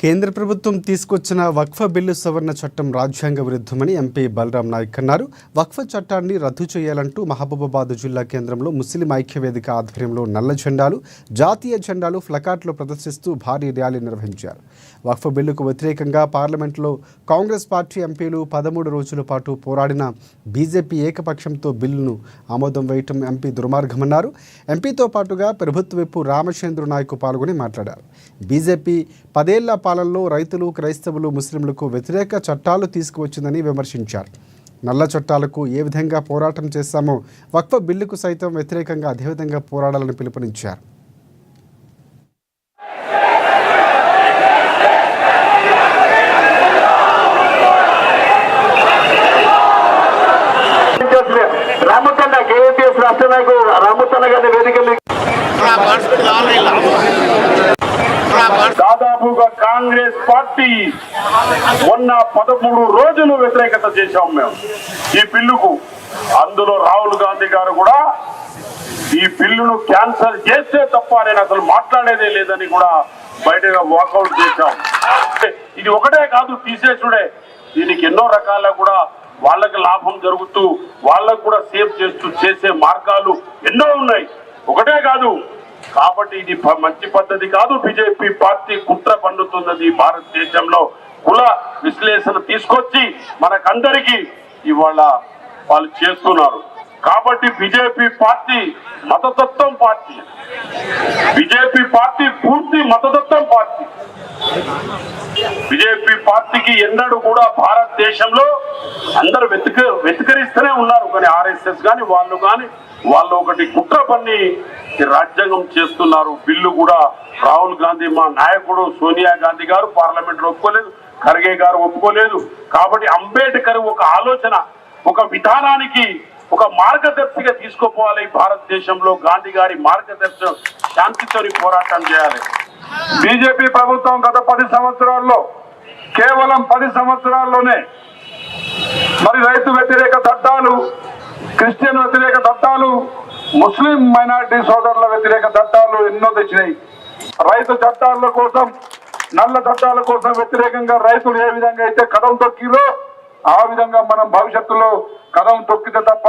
కేంద్ర ప్రభుత్వం తీసుకొచ్చిన వక్ఫ్ బిల్లు సవరణ చట్టం రాజ్యాంగ విరుద్ధమని ఎంపీ బలరాం నాయక్ అన్నారు. వక్ఫ్ చట్టాన్ని రద్దు చేయాలంటూ మహబూబాబాద్ జిల్లా కేంద్రంలో ముస్లిం ఐక్యవేదిక ఆధ్వర్యంలో నల్ల జెండాలు, జాతీయ జెండాలు, ఫ్లకార్డులు ప్రదర్శిస్తూ భారీ ర్యాలీ నిర్వహించారు. వక్ఫ్ బిల్లుకు వ్యతిరేకంగా పార్లమెంట్లో కాంగ్రెస్ పార్టీ ఎంపీలు 13 రోజుల పాటు పోరాడిన బీజేపీ ఏకపక్షంతో బిల్లును ఆమోదం వేయటం ఎంపీ దుర్మార్గమన్నారు. ఎంపీతో పాటుగా ప్రభుత్వ విప్ రామచంద్ర నాయక్ పాల్గొని మాట్లాడారు. బీజేపీ 10 ఏళ్ల పాలనలో రైతులు, క్రైస్తవులు, ముస్లింలకు వ్యతిరేక చట్టాలు తీసుకువచ్చిందని విమర్శించారు. నల్ల చట్టాలకు ఏ విధంగా పోరాటం చేశామో వక్ఫ్ బిల్లుకు సైతం వ్యతిరేకంగా అదేవిధంగా పోరాడాలని పిలుపునిచ్చారు. రామతన్న కేవీపీఎస్ రాష్ట్ర నాయకుడు రామతన్న గారి వేదికలు దాదాపుగా కాంగ్రెస్ పార్టీ మొన్న 13 రోజులు వ్యతిరేకత చేశాం మేము ఈ బిల్లుకు. అందులో రాహుల్ గాంధీ గారు కూడా ఈ బిల్లును క్యాన్సల్ చేస్తే తప్ప నేను అసలు మాట్లాడేదే లేదని కూడా బయటగా వాకౌట్ చేశాం. ఇది ఒకటే కాదు, తీసేసుడే. దీనికి ఎన్నో రకాల కూడా వాళ్ళకి లాభం జరుగుతూ వాళ్ళకు కూడా సేవ్ చేస్తూ చేసే మార్గాలు ఎన్నో ఉన్నాయి, ఒకటే కాదు. కాబట్టి ఇది మంచి పద్ధతి కాదు. బీజేపీ పార్టీ కుట్ర పన్నుతున్నది. భారతదేశంలో కుల విశ్లేషణ తీసుకొచ్చి మనకందరికీ ఇవాళ వాళ్ళు చేస్తున్నారు. కాబట్టి బీజేపీ పార్టీ మతతత్వం పార్టీ, బీజేపీ పార్టీ పూర్తి మతతత్వం పార్టీ. బీజేపీ పార్టీకి ఎన్నడూ కూడా భారతదేశంలో అందరూ వెతికరిస్తూనే ఉన్నారు. కానీ ఆర్ఎస్ఎస్ కానీ వాళ్ళు ఒకటి కుట్ర పన్ని రాజ్యాంగం చేస్తున్నారు. బిల్లు కూడా రాహుల్ గాంధీ మా నాయకుడు సోనియా గాంధీ గారు పార్లమెంట్ లో ఒప్పుకోలేదు, ఖర్గే గారు ఒప్పుకోలేదు. కాబట్టి అంబేద్కర్ ఒక ఆలోచన, ఒక విధానానికి ఒక మార్గదర్శిగా తీసుకుపోవాలి. భారతదేశంలో గాంధీ గారి మార్గదర్శనం శాంతితో పోరాటం చేయాలి. బీజేపీ ప్రభుత్వం గత 10 సంవత్సరాల్లో కేవలం 10 సంవత్సరాల్లోనే మరి రైతు వ్యతిరేక చట్టాలు, క్రిస్టియన్ వ్యతిరేక చట్టాలు, ముస్లిం మైనారిటీ సోదరుల వ్యతిరేక చట్టాలు ఎన్నో తెచ్చినాయి. రైతు చట్టాల కోసం, నల్ల చట్టాల కోసం వ్యతిరేకంగా రైతులు ఏ విధంగా అయితే కదం తొక్కిరో ఆ విధంగా మనం భవిష్యత్తులో కదం తొక్కితే తప్ప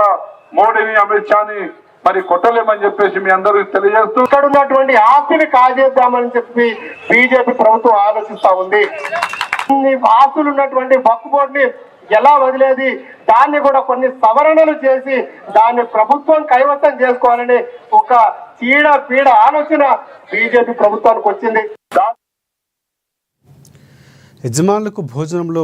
మోడీని, అమిత్ షాని మరి కొట్టలేమని చెప్పేసి మీ అందరికీ తెలియజేస్తూ, ఇక్కడ ఉన్నటువంటి ఆస్తిని కాజేద్దామని చెప్పి బీజేపీ ప్రభుత్వం ఆలోచిస్తా ఉంది. ఆస్తులు ఉన్నటువంటి వక్ఫ్ బోర్డుని ఎలా వదిలేది, దాన్ని కూడా కొన్ని సవరణలు చేసి దాన్ని ప్రభుత్వం కైవసం చేసుకోవాలని ఒక పీడ ఆలోచన బీజేపీ ప్రభుత్వానికి వచ్చింది. యజమానులకు భోజనంలో